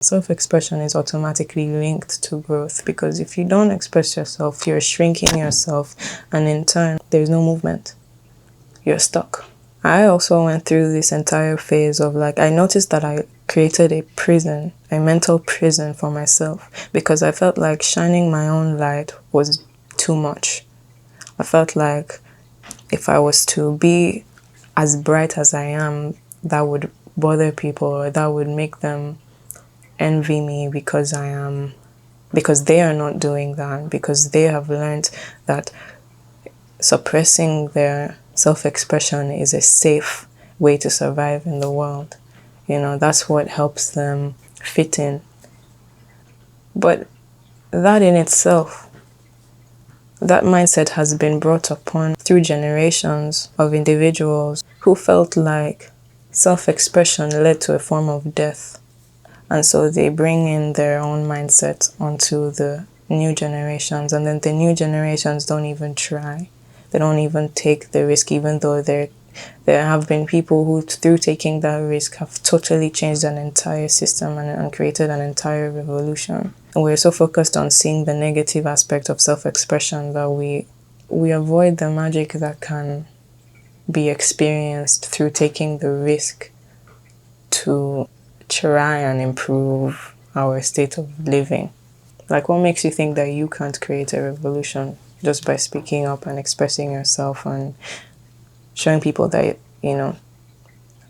Self-expression is automatically linked to growth, because if you don't express yourself, you're shrinking yourself, and in turn, there's no movement. You're stuck. I also went through this entire phase of I noticed that I created a prison, a mental prison for myself, because I felt like shining my own light was too much. I felt like if I was to be as bright as I am, that would bother people, or that would make them envy me because they are not doing that, because they have learned that suppressing their self-expression is a safe way to survive in the world. That's what helps them fit in. But that in itself, that mindset has been brought upon through generations of individuals who felt like self-expression led to a form of death. And so they bring in their own mindset onto the new generations, and then the new generations don't even try. They don't even take the risk, even though there have been people who, through taking that risk, have totally changed an entire system and created an entire revolution. And we're so focused on seeing the negative aspect of self-expression that we avoid the magic that can be experienced through taking the risk to try and improve our state of living. What makes you think that you can't create a revolution just by speaking up and expressing yourself and showing people that,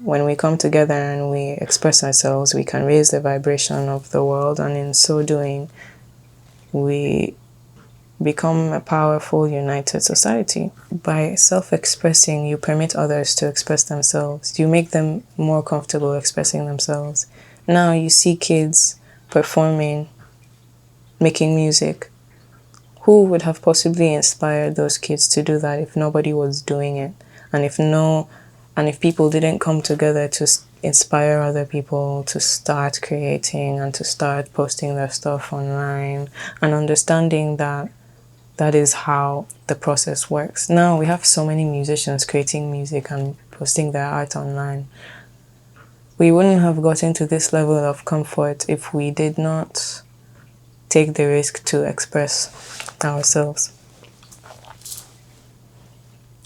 when we come together and we express ourselves, we can raise the vibration of the world, and in so doing, we become a powerful, united society. By self-expressing, you permit others to express themselves. You make them more comfortable expressing themselves. Now you see kids performing, making music. Who would have possibly inspired those kids to do that if nobody was doing it? And if people didn't come together to inspire other people to start creating and to start posting their stuff online, and understanding that that is how the process works. Now we have so many musicians creating music and posting their art online. We wouldn't have gotten to this level of comfort if we did not take the risk to express ourselves.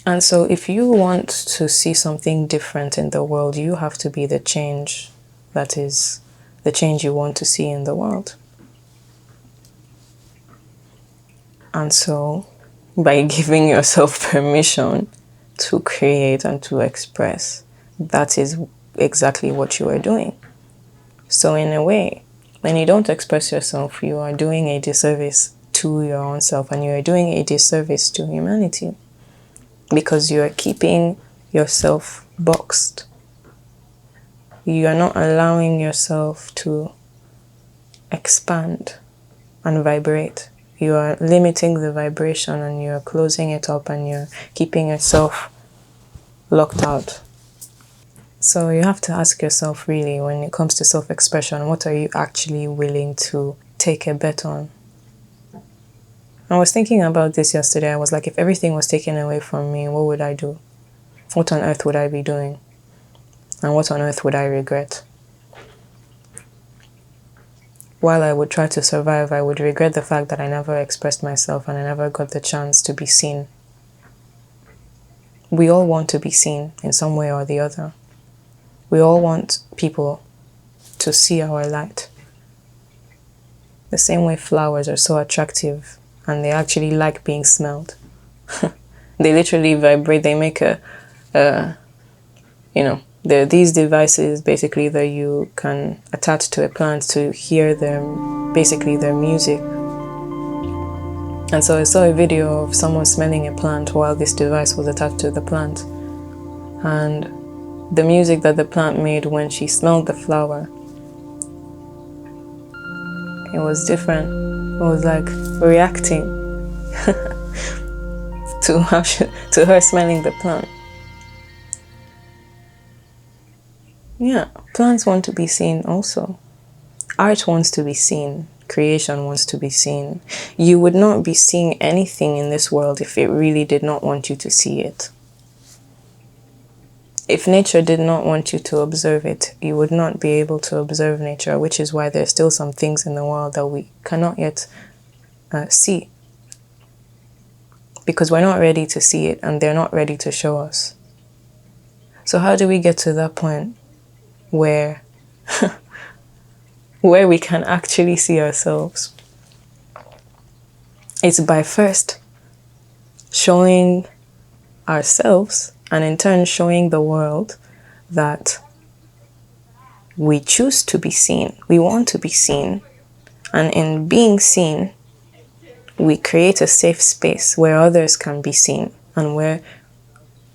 And so if you want to see something different in the world, you have to be the change that is the change you want to see in the world. And so by giving yourself permission to create and to express, that is exactly what you are doing. So in a way, when you don't express yourself, you are doing a disservice to your own self, and you are doing a disservice to humanity, because you are keeping yourself boxed. You are not allowing yourself to expand and vibrate. You are limiting the vibration, and you are closing it up, and you're keeping yourself locked out. So you have to ask yourself, really, when it comes to self-expression, what are you actually willing to take a bet on? I was thinking about this yesterday. I was like, if everything was taken away from me, what would I do? What on earth would I be doing? And what on earth would I regret? While I would try to survive, I would regret the fact that I never expressed myself and I never got the chance to be seen. We all want to be seen in some way or the other. We all want people to see our light. The same way flowers are so attractive and they actually like being smelled. They literally vibrate. They make there are these devices basically that you can attach to a plant to hear their music. And so I saw a video of someone smelling a plant while this device was attached to the plant. And the music that the plant made when she smelled the flower, it was different. It was like reacting to her smelling the plant. Yeah, plants want to be seen also. Art wants to be seen. Creation wants to be seen. You would not be seeing anything in this world if it really did not want you to see it. If nature did not want you to observe it, you would not be able to observe nature, which is why there's still some things in the world that we cannot yet see. Because we're not ready to see it and they're not ready to show us. So how do we get to that point where where we can actually see ourselves? It's by first showing ourselves and in turn showing the world that we choose to be seen. We want to be seen. And in being seen, we create a safe space where others can be seen and where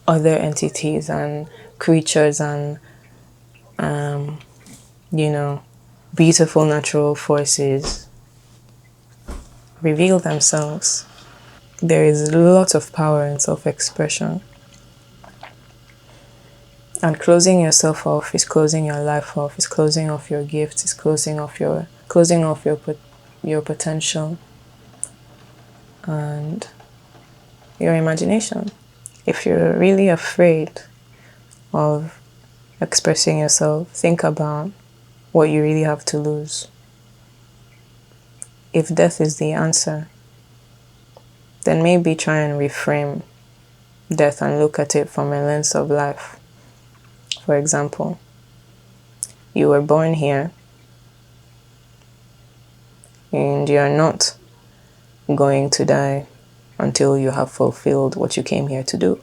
other entities and creatures and, beautiful natural forces reveal themselves. There is a lot of power in self-expression. And closing yourself off is closing your life off, is closing off your gifts, is closing off your potential and your imagination. If you're really afraid of expressing yourself, think about what you really have to lose. If death is the answer, then maybe try and reframe death and look at it from a lens of life. For example, you were born here and you're not going to die until you have fulfilled what you came here to do.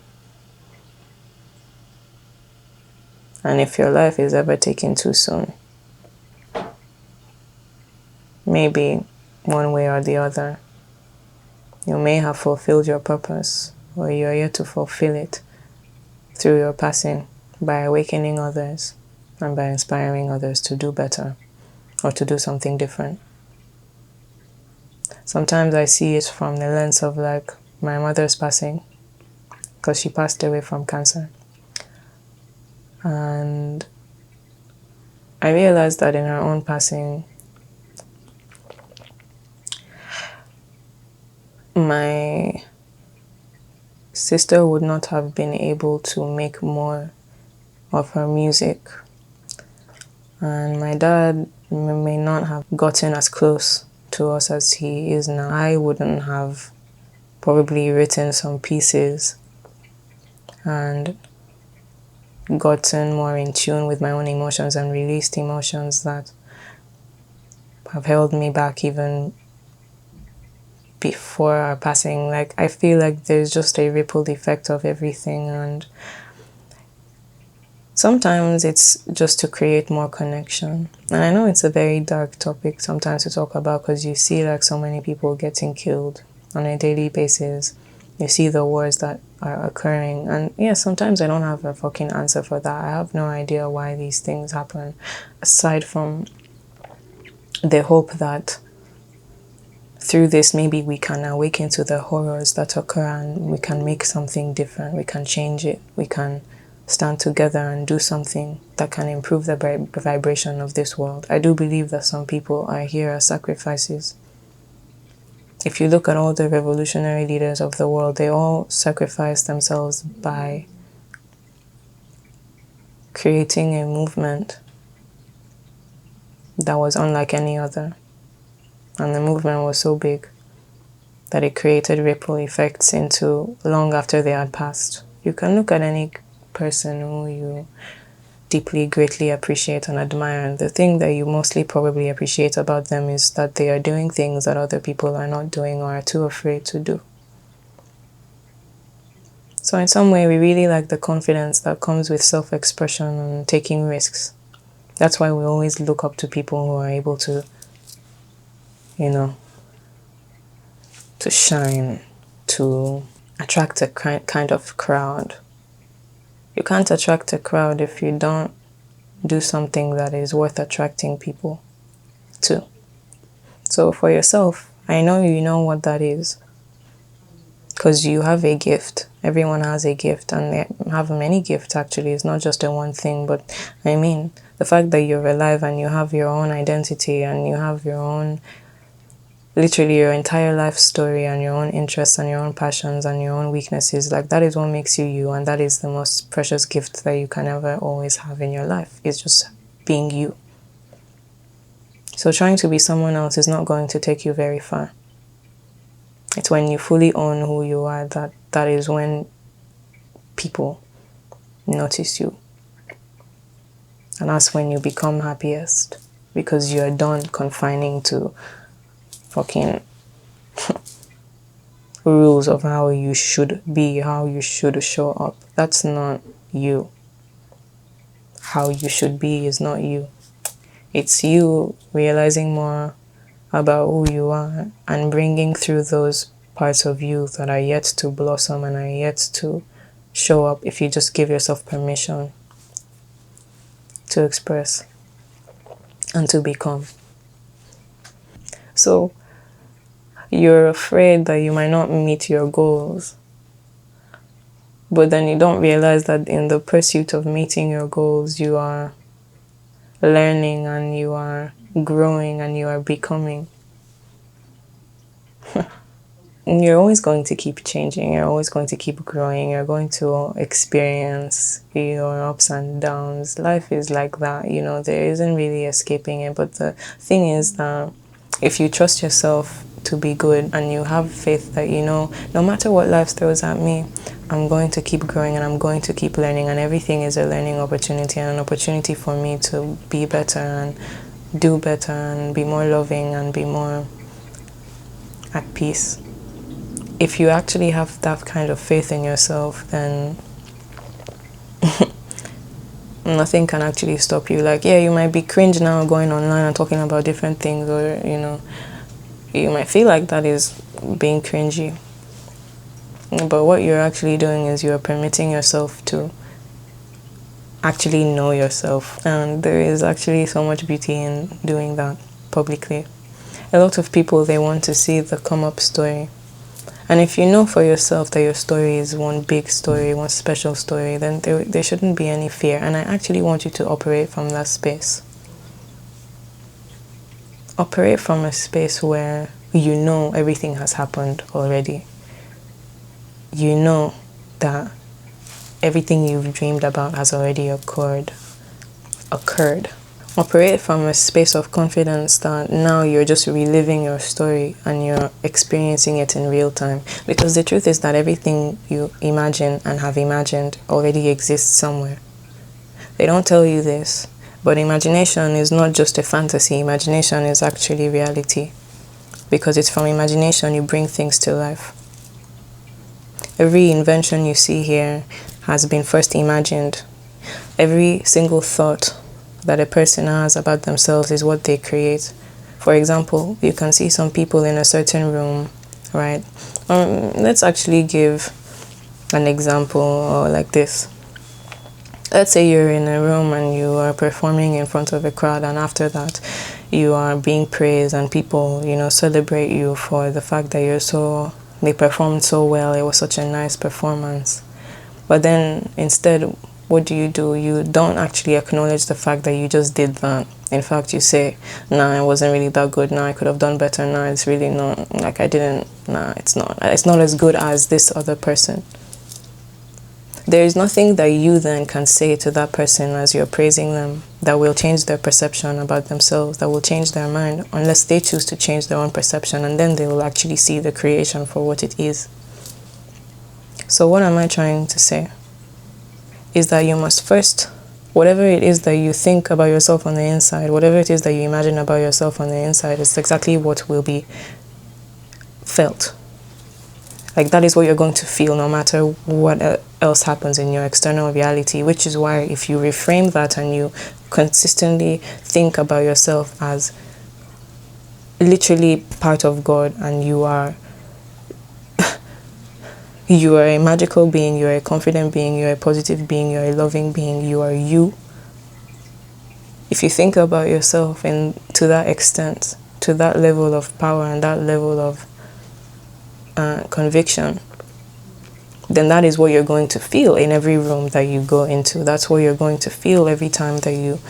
And if your life is ever taken too soon, maybe one way or the other, you may have fulfilled your purpose, or you're here to fulfill it through your passing by awakening others and by inspiring others to do better or to do something different. Sometimes I see it from the lens of like my mother's passing, because she passed away from cancer. And I realized that in her own passing, my sister would not have been able to make more of her music. And my dad may not have gotten as close to us as he is now. I wouldn't have probably written some pieces and gotten more in tune with my own emotions and released emotions that have held me back even before our passing. Like, I feel like there's just a ripple effect of everything, and sometimes it's just to create more connection. And I know it's a very dark topic sometimes to talk about, because you see like so many people getting killed on a daily basis. You see the wars that are occurring, and yeah, sometimes I don't have a fucking answer for that. I have no idea why these things happen, aside from the hope that through this maybe we can awaken to the horrors that occur and we can make something different, we can change it, we can stand together and do something that can improve the vibration of this world. I do believe that some people are here as sacrifices. If you look at all the revolutionary leaders of the world, they all sacrificed themselves by creating a movement that was unlike any other. And the movement was so big that it created ripple effects into long after they had passed. You can look at any person who you deeply, greatly appreciate and admire, and the thing that you mostly probably appreciate about them is that they are doing things that other people are not doing or are too afraid to do. So in some way, we really like the confidence that comes with self-expression and taking risks. That's why we always look up to people who are able to, to shine, to attract a kind of crowd. You can't attract a crowd if you don't do something that is worth attracting people to. So for yourself, I know you know what that is, because you have a gift. Everyone has a gift, and they have many gifts actually. It's not just a one thing, but I mean, the fact that you're alive and you have your own identity and you have your own literally your entire life story and your own interests and your own passions and your own weaknesses. Like, that is what makes you you, and that is the most precious gift that you can ever always have in your life. It's just being you. So trying to be someone else is not going to take you very far. It's when you fully own who you are that is when people notice you. And that's when you become happiest, because you're done confining to fucking rules of how you should be, how you should show up. That's not you. How you should be is not you. It's you realizing more about who you are and bringing through those parts of you that are yet to blossom and are yet to show up if you just give yourself permission to express and to become. So you're afraid that you might not meet your goals, but then you don't realize that in the pursuit of meeting your goals, you are learning and you are growing and you are becoming. You're always going to keep changing, you're always going to keep growing, you're going to experience your ups and downs. Life is like that, there isn't really escaping it. But the thing is that if you trust yourself to be good and you have faith that, no matter what life throws at me, I'm going to keep growing and I'm going to keep learning, and everything is a learning opportunity and an opportunity for me to be better and do better and be more loving and be more at peace. If you actually have that kind of faith in yourself, then nothing can actually stop you. Like, yeah, you might be cringe now going online and talking about different things, or, you might feel like that is being cringy. But what you're actually doing is you're permitting yourself to actually know yourself. And there is actually so much beauty in doing that publicly. A lot of people, they want to see the come-up story. And if you know for yourself that your story is one big story, one special story, then there shouldn't be any fear. And I actually want you to operate from that space. Operate from a space where you know everything has happened already. You know that everything you've dreamed about has already occurred. Operate from a space of confidence that now you're just reliving your story and you're experiencing it in real time. Because the truth is that everything you imagine and have imagined already exists somewhere. They don't tell you this, but imagination is not just a fantasy. Imagination is actually reality. Because it's from imagination you bring things to life. Every invention you see here has been first imagined. Every single thought that a person has about themselves is what they create. For example, you can see some people in a certain room, right? Let's actually give an example like this. Let's say you're in a room and you are performing in front of a crowd, and after that you are being praised and people, celebrate you for the fact that they performed so well, it was such a nice performance. But then instead, what do? You don't actually acknowledge the fact that you just did that. In fact, you say, nah, it wasn't really that good. Nah, I could have done better. Nah, it's really not. Like, I didn't. Nah, it's not. It's not as good as this other person. There is nothing that you then can say to that person as you're praising them that will change their perception about themselves, that will change their mind, unless they choose to change their own perception, and then they will actually see the creation for what it is. So what am I trying to say? Is that you must first, whatever it is that you think about yourself on the inside, whatever it is that you imagine about yourself on the inside, is exactly what will be felt. Like, that is what you're going to feel no matter what else happens in your external reality, which is why if you reframe that and you consistently think about yourself as literally part of God, and you are a magical being, you are a confident being, you are a positive being, you are a loving being, you are you. If you think about yourself to that extent, to that level of power and that level of conviction, then that is what you're going to feel in every room that you go into. That's what you're going to feel every time that you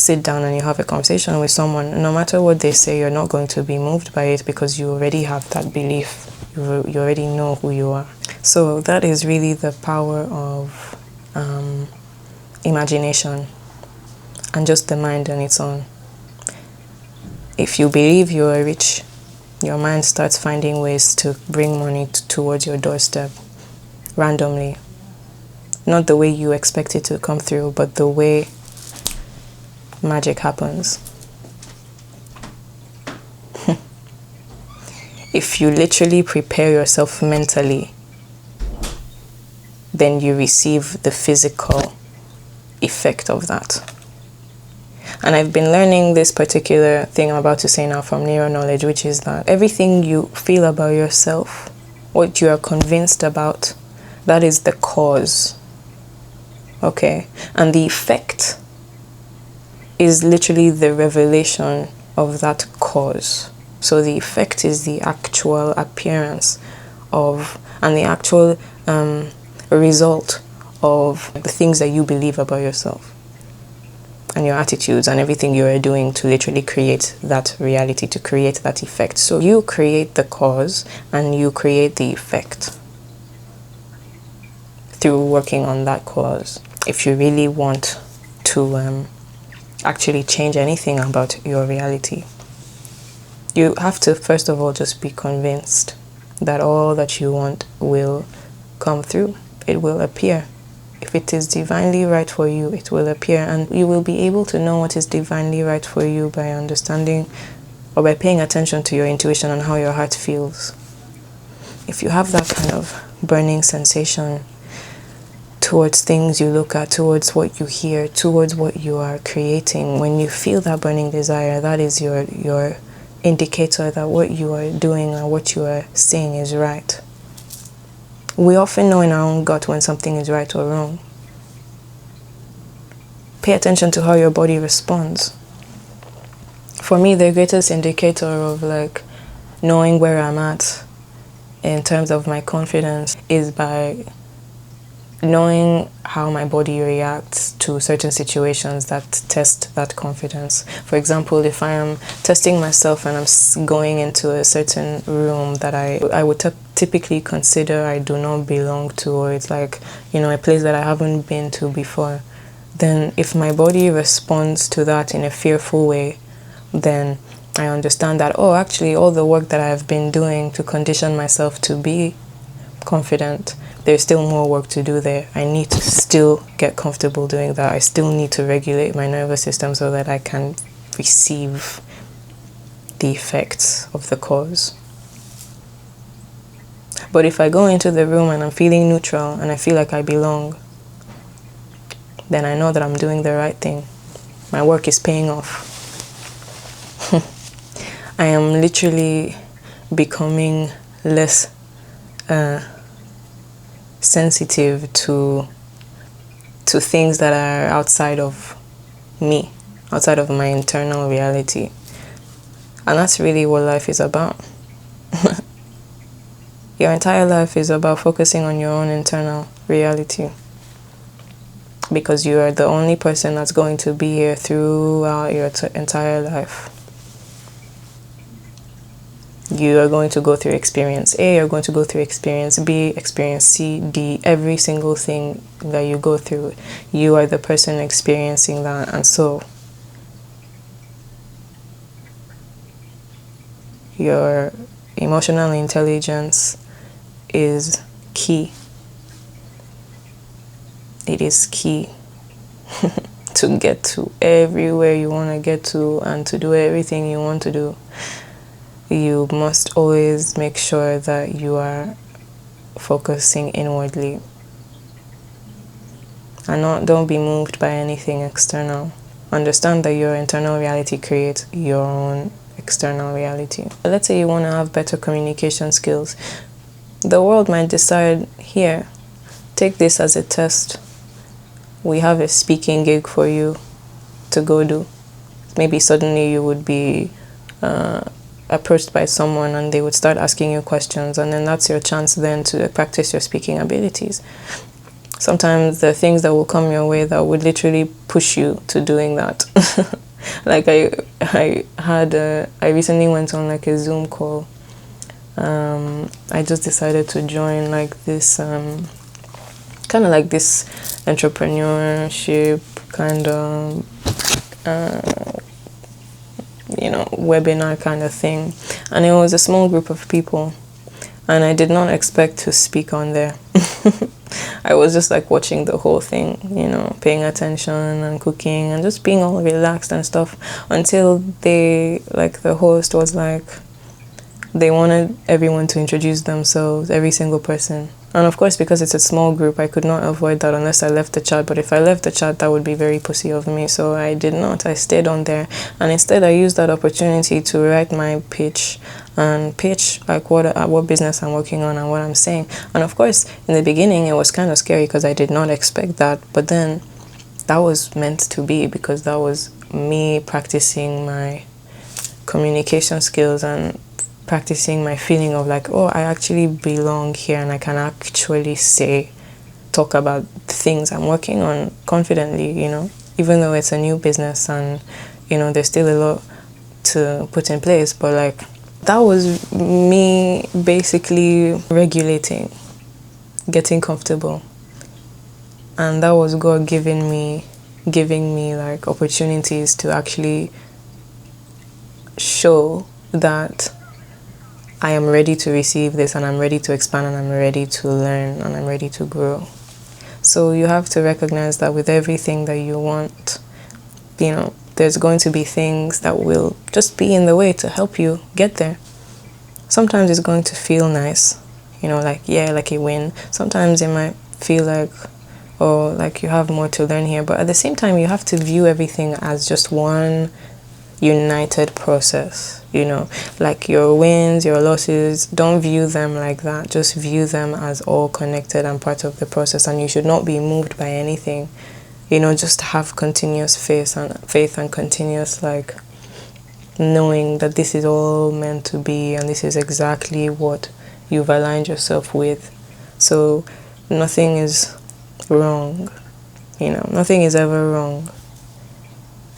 sit down and you have a conversation with someone, no matter what they say, you're not going to be moved by it because you already have that belief. You already know who you are. So that is really the power of imagination and just the mind on its own. If you believe you are rich, your mind starts finding ways to bring money towards your doorstep randomly. Not the way you expect it to come through, but the way magic happens. If you literally prepare yourself mentally, then you receive the physical effect of that. And I've been learning this particular thing I'm about to say now from neuroknowledge, which is that everything you feel about yourself, what you are convinced about, that is the cause. Okay? And the effect is literally the revelation of that cause. So the effect is the actual appearance of, and the actual result of the things that you believe about yourself and your attitudes and everything you are doing to literally create that reality, to create that effect. So you create the cause and you create the effect through working on that cause. If you really want to actually change anything about your reality, you have to first of all just be convinced that all that you want will come through. It will appear. If it is divinely right for you, it will appear, and you will be able to know what is divinely right for you by understanding or by paying attention to your intuition and how your heart feels. If you have that kind of burning sensation towards things you look at, towards what you hear, towards what you are creating, when you feel that burning desire, that is your indicator that what you are doing and what you are saying is right. We often know in our own gut when something is right or wrong. Pay attention to how your body responds. For me, the greatest indicator of like knowing where I'm at in terms of my confidence is by knowing how my body reacts to certain situations that test that confidence. For example, if I am testing myself and I'm going into a certain room that I would typically consider I do not belong to, or it's like, you know, a place that I haven't been to before, then if my body responds to that in a fearful way, then I understand that, oh, actually all the work that I've been doing to condition myself to be confident, there's still more work to do there. I need to still get comfortable doing that. I still need to regulate my nervous system so that I can receive the effects of the cause. But if I go into the room and I'm feeling neutral and I feel like I belong, then I know that I'm doing the right thing. My work is paying off. I am literally becoming less sensitive to things that are outside of me, outside of my internal reality. And that's really what life is about. Your entire life is about focusing on your own internal reality, because you are the only person that's going to be here throughout your entire life. You are going to go through experience A, you're going to go through experience B, experience C, D, every single thing that you go through. You are the person experiencing that, and so your emotional intelligence is key. It is key to get to everywhere you want to get to and to do everything you want to do. You must always make sure that you are focusing inwardly. And don't be moved by anything external. Understand that your internal reality creates your own external reality. Let's say you want to have better communication skills. The world might decide, here, take this as a test. We have a speaking gig for you to go do. Maybe suddenly you would be approached by someone and they would start asking you questions, and then that's your chance then to practice your speaking abilities. sometimes there are things that will come your way that would literally push you to doing that. Like I recently went on like a Zoom call. I just decided to join like this kind of like this entrepreneurship kind of webinar kind of thing, and it was a small group of people, and I did not expect to speak on there. I was just like watching the whole thing, paying attention and cooking and just being all relaxed and stuff, until the host was like, they wanted everyone to introduce themselves, every single person. And of course, because it's a small group, I could not avoid that unless I left the chat. But if I left the chat, that would be very pussy of me. So I did not. I stayed on there. And instead, I used that opportunity to write my pitch and pitch like what business I'm working on and what I'm saying. And of course, in the beginning, it was kind of scary because I did not expect that. But then that was meant to be, because that was me practicing my communication skills and practicing my feeling of like, oh, I actually belong here and I can actually talk about things I'm working on confidently, even though it's a new business and, there's still a lot to put in place. But like, that was me basically regulating, getting comfortable. And that was God giving me like opportunities to actually show that I am ready to receive this, and I'm ready to expand, and I'm ready to learn, and I'm ready to grow. So you have to recognize that with everything that you want, there's going to be things that will just be in the way to help you get there. Sometimes it's going to feel nice, like a win. Sometimes it might feel like, oh, like you have more to learn here. But at the same time, you have to view everything as just one united process. Like your wins, your losses, don't view them like that. Just view them as all connected and part of the process, and you should not be moved by anything. Just have continuous faith and continuous like knowing that this is all meant to be, and this is exactly what you've aligned yourself with. So nothing is wrong. Nothing is ever wrong.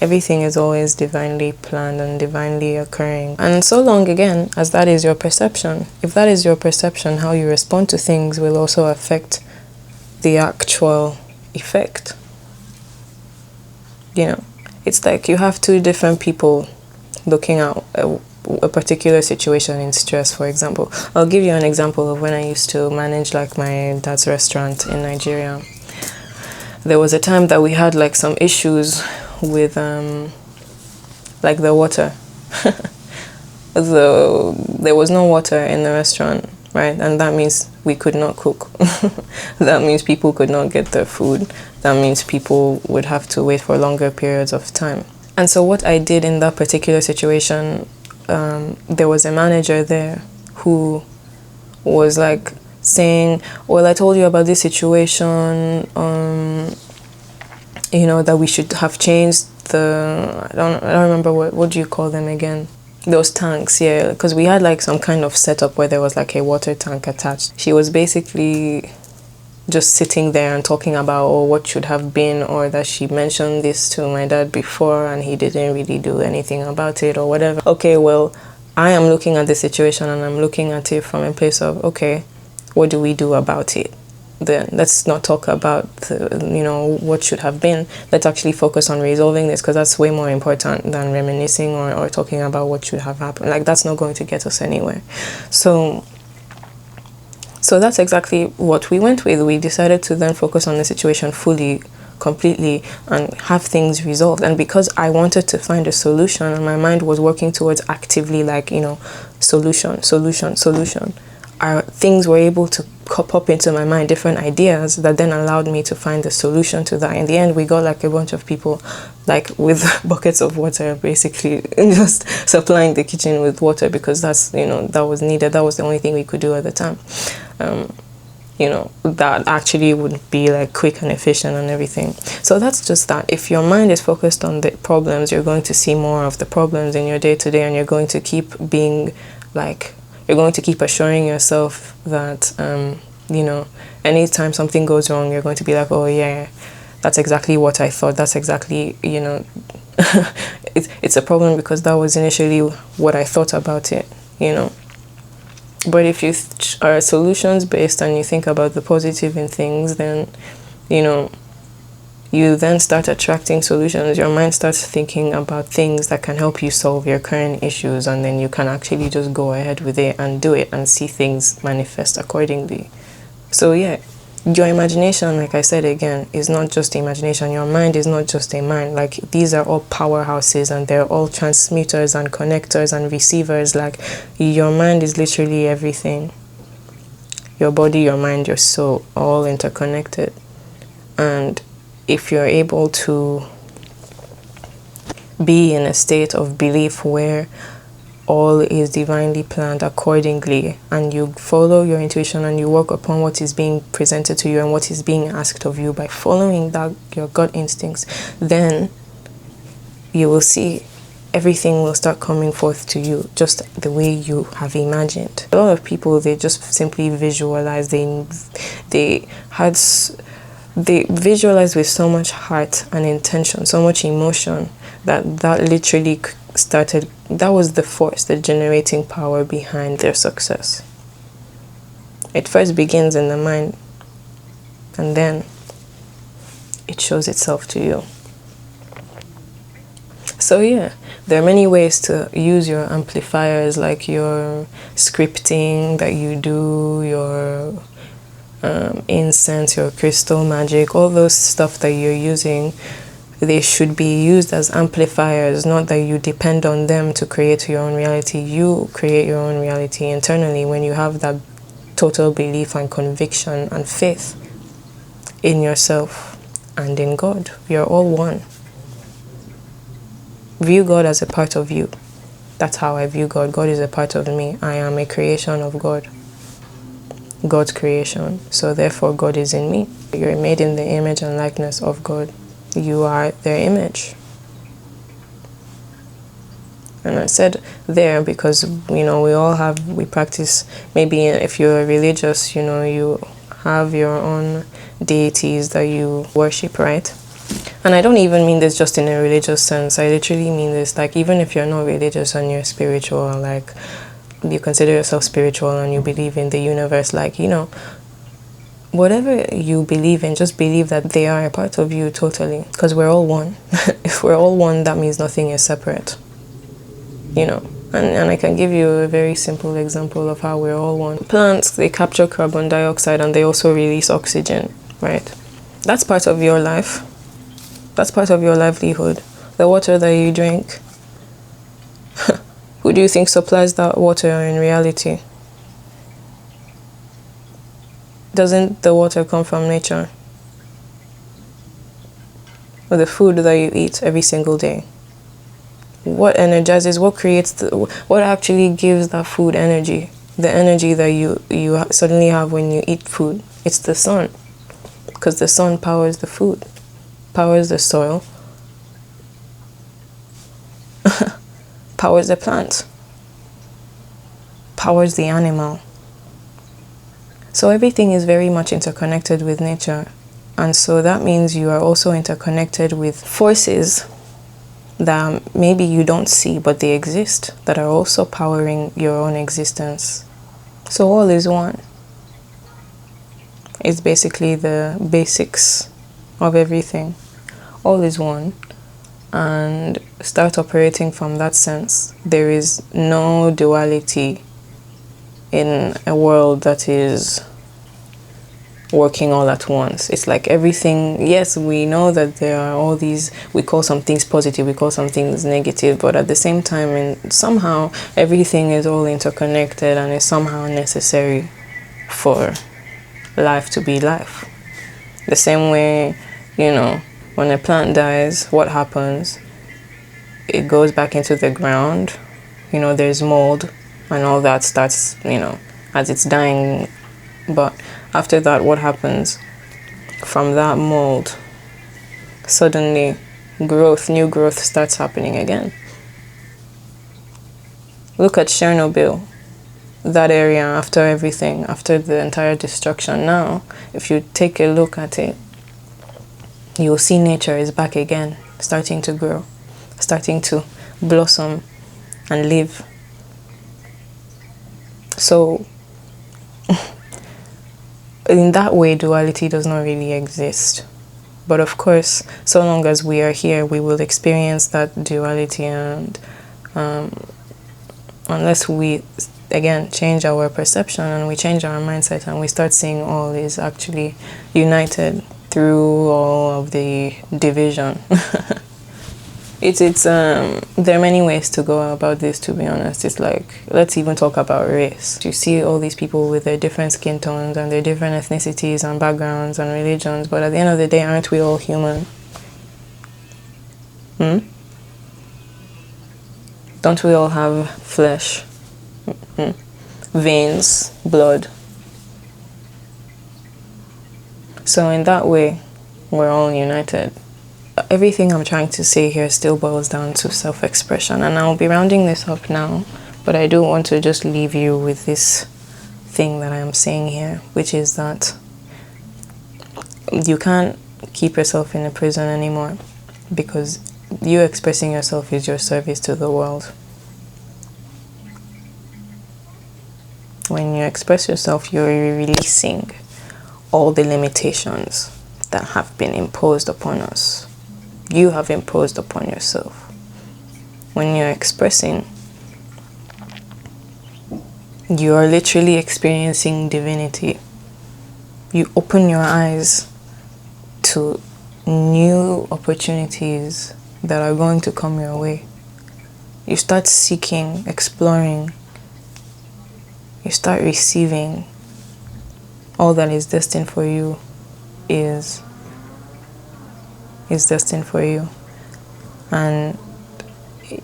Everything is always divinely planned and divinely occurring. And so long, again, as that is your perception. If that is your perception, how you respond to things will also affect the actual effect. It's like you have two different people looking at a particular situation in stress, for example. I'll give you an example of when I used to manage like my dad's restaurant in Nigeria. There was a time that we had like some issues with like the water. There was no water in the restaurant, right? And that means we could not cook. That means people could not get their food. That means people would have to wait for longer periods of time. And so what I did in that particular situation, there was a manager there who was like saying, well, I told you about this situation, that we should have changed I don't remember what do you call them again? Those tanks, yeah, because we had like some kind of setup where there was like a water tank attached. She was basically just sitting there and talking about what should have been, or that she mentioned this to my dad before and he didn't really do anything about it or whatever. Okay, well, I am looking at the situation and I'm looking at it from a place of, okay, what do we do about it? Then let's not talk about what should have been. Let's actually focus on resolving this, because that's way more important than reminiscing or talking about what should have happened. Like, that's not going to get us anywhere. So that's exactly what we went with. We decided to then focus on the situation fully, completely, and have things resolved. And because I wanted to find a solution and my mind was working towards actively like, solution, things were able to pop into my mind, different ideas that then allowed me to find the solution to that. In the end, we got like a bunch of people like with buckets of water, basically just supplying the kitchen with water, because that's, that was needed. That was the only thing we could do at the time. That actually would be like quick and efficient and everything. So that's just that. If your mind is focused on the problems, you're going to see more of the problems in your day-to-day, and you're going to keep being like, you're going to keep assuring yourself that you know, anytime something goes wrong, you're going to be like, oh yeah, that's exactly what I thought. That's exactly, you know, it's a problem because that was initially what I thought about it, you know. But if you are solutions based and you think about the positive in things, then, you know, you then start attracting solutions. Your mind starts thinking about things that can help you solve your current issues, and then you can actually just go ahead with it and do it and see things manifest accordingly. So yeah, your imagination, like I said again, is not just imagination. Your mind is not just a mind. Like, these are all powerhouses, and they're all transmitters and connectors and receivers. Like, your mind is literally everything. Your body, your mind, your soul, all interconnected. And if you're able to be in a state of belief where all is divinely planned accordingly, and you follow your intuition and you work upon what is being presented to you and what is being asked of you by following that, your gut instincts, then you will see everything will start coming forth to you just the way you have imagined. A lot of people, they just simply visualize. They visualize with so much heart and intention, so much emotion, that literally started, that was the force, the generating power behind their success. It first begins in the mind, and then it shows itself to you. So yeah, there are many ways to use your amplifiers, like your scripting that you do, your incense, your crystal magic, all those stuff that you're using. They should be used as amplifiers, not that you depend on them to create your own reality. You create your own reality internally when you have that total belief and conviction and faith in yourself and in God. You're all one. View God as a part of you. That's how I view God. God is a part of me. I am a creation of God. God's creation. So therefore God is in me. You're made in the image and likeness of God. You are their image. And I said there because, you know, we practice, maybe if you're religious, you know, you have your own deities that you worship, right? And I don't even mean this just in a religious sense. I literally mean this, like, even if you're not religious and you're spiritual, like, you consider yourself spiritual and you believe in the universe, like, you know, whatever you believe in, just believe that they are a part of you totally, because we're all one. If we're all one, that means nothing is separate, you know. And I can give you a very simple example of how we're all one. Plants, they capture carbon dioxide and they also release oxygen, right? That's part of your life. That's part of your livelihood. The water that you drink, who do you think supplies that water in reality? Doesn't the water come from nature? Or the food that you eat every single day? What energizes, what creates, what actually gives that food energy? The energy that you suddenly have when you eat food. It's the sun. Because the sun powers the food, powers the soil, powers the plant, powers the animal. So everything is very much interconnected with nature. And so that means you are also interconnected with forces that maybe you don't see, but they exist, that are also powering your own existence. So all is one. It's basically the basics of everything. All is one. And start operating from that sense. There is no duality in a world that is working all at once. It's like everything, yes, we know that there are all these, we call some things positive, we call some things negative, but at the same time, and somehow everything is all interconnected and is somehow necessary for life to be life. The same way, you know, when a plant dies, what happens? It goes back into the ground, you know, there's mold and all that starts, you know, as it's dying. But after that, what happens? From that mold, suddenly new growth starts happening again. Look at Chernobyl. that area after everything, after the entire destruction. Now, if you take a look at it, you'll see nature is back again, starting to grow, starting to blossom and live. So, in that way, duality does not really exist. But of course, so long as we are here, we will experience that duality, and unless we, again, change our perception and we change our mindset and we start seeing all is actually united through all of the division. There are many ways to go about this, to be honest. It's like, let's even talk about race. You see all these people with their different skin tones and their different ethnicities and backgrounds and religions, but at the end of the day, aren't we all human? Don't we all have flesh, veins, blood? So in that way, we're all united. Everything I'm trying to say here still boils down to self-expression, and I'll be rounding this up now, but I do want to just leave you with this thing that I'm saying here, which is that you can't keep yourself in a prison anymore, because you expressing yourself is your service to the world. When you express yourself, you're releasing all the limitations that have been imposed upon us. You have imposed upon yourself. When you're expressing, you are literally experiencing divinity. You open your eyes to new opportunities that are going to come your way. You start seeking, exploring. You start receiving. All that is destined for you is destined for you. And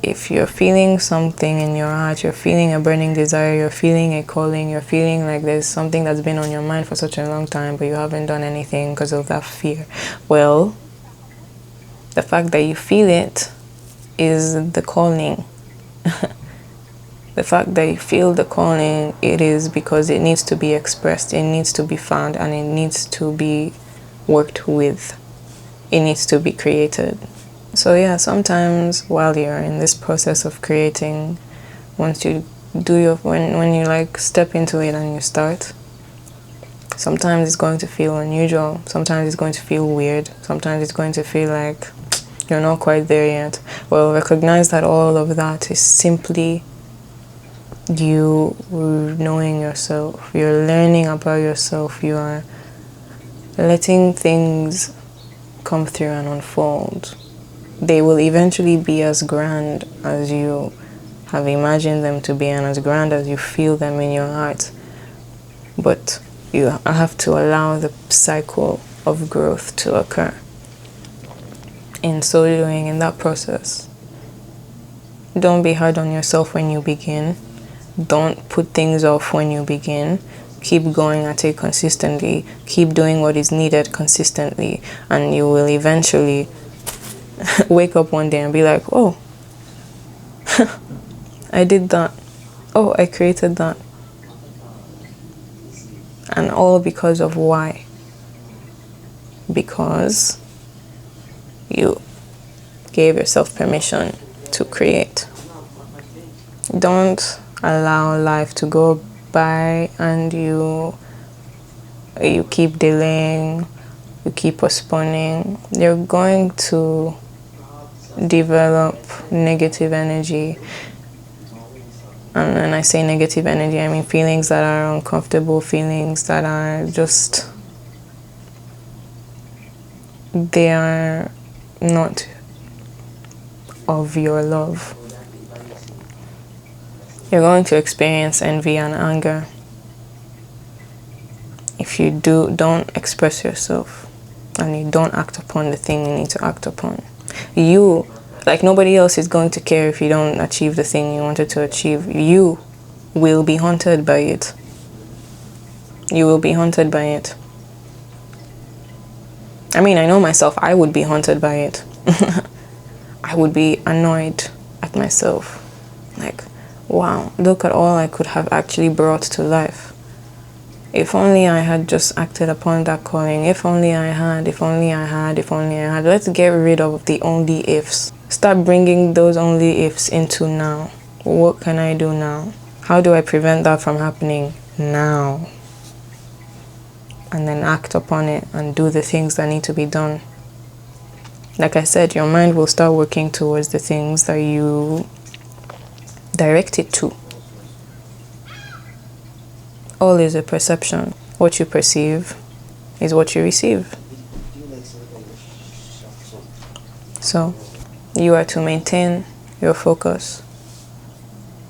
if you're feeling something in your heart, you're feeling a burning desire, you're feeling a calling, you're feeling like there's something that's been on your mind for such a long time, but you haven't done anything because of that fear, well, the fact that you feel it is the calling. The fact that you feel the calling, it is because it needs to be expressed, it needs to be found, and it needs to be worked with. It needs to be created. So yeah, sometimes while you're in this process of creating, once you do when you like step into it and you start, sometimes it's going to feel unusual, sometimes it's going to feel weird, sometimes it's going to feel like you're not quite there yet. Well, recognize that all of that is simply you knowing yourself. You're learning about yourself. You are letting things come through and unfold. They will eventually be as grand as you have imagined them to be and as grand as you feel them in your heart. But you have to allow the cycle of growth to occur. In so doing, in that process, don't be hard on yourself when you begin. Don't put things off when you begin. Keep going at it consistently. Keep doing what is needed consistently. And you will eventually wake up one day and be like, oh, I did that. Oh, I created that. And all because of why? Because you gave yourself permission to create. Don't allow life to go by and you keep delaying, you keep postponing. You're going to develop negative energy. And when I say negative energy, I mean feelings that are uncomfortable, feelings that are just, they are not of your love. You're going to experience envy and anger. If you don't express yourself and you don't act upon the thing you need to act upon. You, like nobody else is going to care if you don't achieve the thing you wanted to achieve. You will be haunted by it. You will be haunted by it. I mean, I know myself, I would be haunted by it. I would be annoyed at myself. Like, wow, look at all I could have actually brought to life. If only I had just acted upon that calling. If only I had, if only I had, if only I had. Let's get rid of the only ifs. Start bringing those only ifs into now. What can I do now? How do I prevent that from happening now? And then act upon it and do the things that need to be done. Like I said, your mind will start working towards the things that you direct it to. All is a perception. What you perceive is what you receive. So, you are to maintain your focus.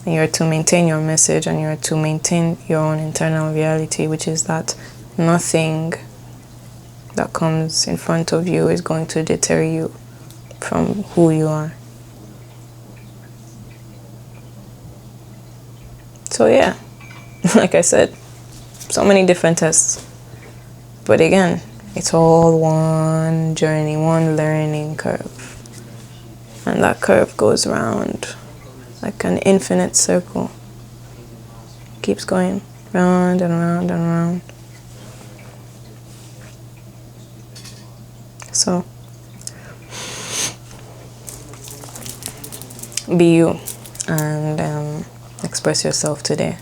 And you are to maintain your message, and you are to maintain your own internal reality, which is that nothing that comes in front of you is going to deter you from who you are. So yeah, like I said, so many different tests. But again, it's all one journey, one learning curve. And that curve goes round like an infinite circle. Keeps going round and round and round. So, be you and express yourself today.